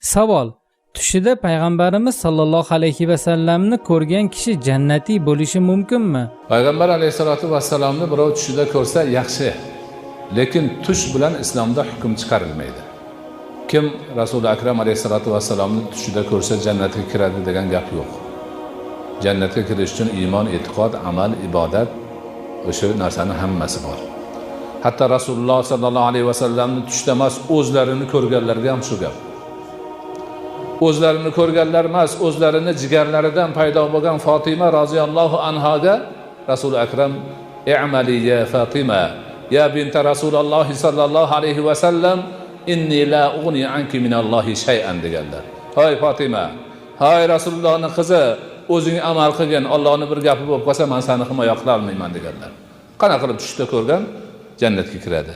Savol: tushida payg'ambarimiz sollallohu alayhi vasallamni ko'rgan kishi jannatiy bo'lishi mumkinmi? Payg'ambar alayhisolatu vassalomni birov tushida ko'rsa yaxshi. Lekin tush bilan islomda hukm chiqarilmaydi. Kim Rasuli akram alayhisolatu vassalomni tushida ko'rsa jannatga kiradi degan gap yo'q. Jannatga kirish uchun iymon, e'tiqod, amal, ibodat o'sha narsaning hammasi bor. Hatto Rasululloh sallallohu alayhi vasallamni tushda emas, o'zlarini ko'rganlarga ham shu gap. O'zlarini ko'rganlar emas, o'zlarini jigarlaridan paydo bo'lgan Fatima roziyallohu anhoga Rasul akram i'mali ya Fatima ya binta Rasululloh sallallohu alayhi vasallam inni la ughni anki minallohi shay'an deganlar. Hoy Fatima, hoy Rasulullohning qizi, o'zing amal qilgin, Allohning bir gapi bo'lib qolsa men seni himoya qila olmayman deganlar. Qana qilib tushda ko'rgan jannatga kiradi.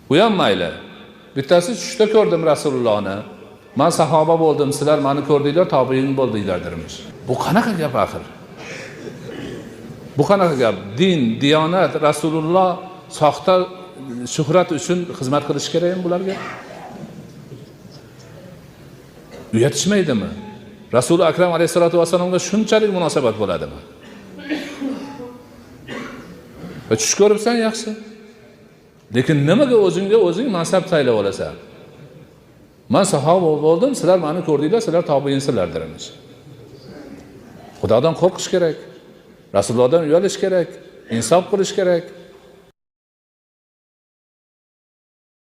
Bu ham mayli. Bittasi tushda ko'rdim Rasulullohni. Men sahoba bo'ldim, sizlar meni ko'rdinglar, tobiin bo'ldinglar dermish. Bu qanaqa gap axir? Bu qanaqa gap? Din, diyonat, Rasululloh soxta shuhrat uchun xizmat qilish kerakmi bularga? Uyatishmaydimi? Rasul akram alayhisolatu vasallamga shunchalik munosabat bo'ladimi? Va tush ko'ribsan yaxshi. Lekin nimaga o'zing mansab saylab olasan? Men sahoba bo'ldim, sizlar meni ko'rdinglar, sizlar tobiinsizlar dermish. Xudodan qo'rqish kerak. Rasulullohdan uyalish kerak, insof qilish kerak.